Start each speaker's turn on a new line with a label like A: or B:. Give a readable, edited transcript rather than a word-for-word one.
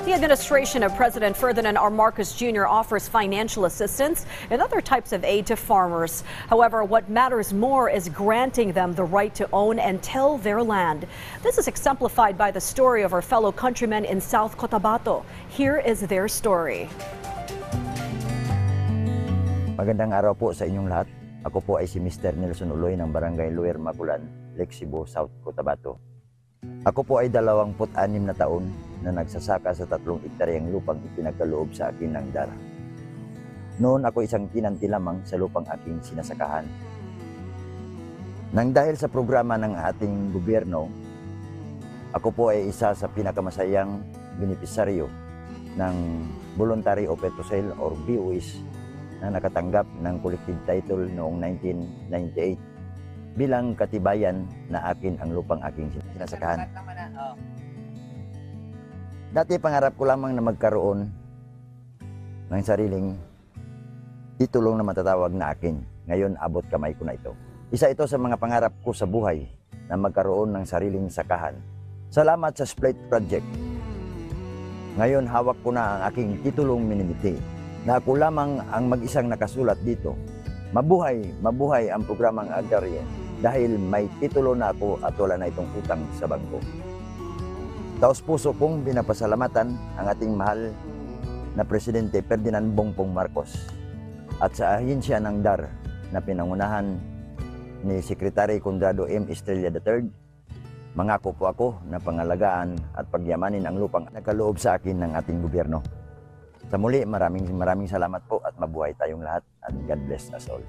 A: The administration of President Ferdinand R. Marcos Jr. offers financial assistance and other types of aid to farmers. However, what matters more is granting them the right to own and till their land. This is exemplified by the story of our fellow countrymen in South Cotabato. Here is their story.
B: Magandang araw po sa inyong lahat. Ako po ay si Mr. Nelson Uloy ng Barangay Luer Magulan, Lake Cebu, South Cotabato. Ako po ay 26 na taon na nagsasaka sa 3 hektaryang lupang ipinagkaloob sa akin ng DAR. Noon ako isang tinanti lamang sa lupang aking sinasakahan. Nang dahil sa programa ng ating gobyerno, ako po ay isa sa pinakamasayang benepisaryo ng Voluntary Offer to Sale or BOS na nakatanggap ng collective title noong 1998 bilang katibayan na akin ang lupang aking sinasakahan. Dati pangarap ko lamang na magkaroon ng sariling titulong na matatawag na akin. Ngayon abot kamay ko na ito. Isa ito sa mga pangarap ko sa buhay na magkaroon ng sariling sakahan. Salamat sa Split Project. Ngayon hawak ko na ang aking titulong minimiti na ako lamang ang mag-isang nakasulat dito. Mabuhay ang programang agraryo dahil may titulo na ako at wala na itong utang sa bangko. Taos puso kong binapasalamatan ang ating mahal na Presidente Ferdinand Bongbong Marcos at sa ahensya ng DAR na pinangunahan ni Secretary Conrado M. Estrella III. Mangako po ako na pangalagaan at pagyamanin ang lupang nakaloob sa akin ng ating gobyerno. Sa muli, maraming salamat po at mabuhay tayong lahat and God bless us all.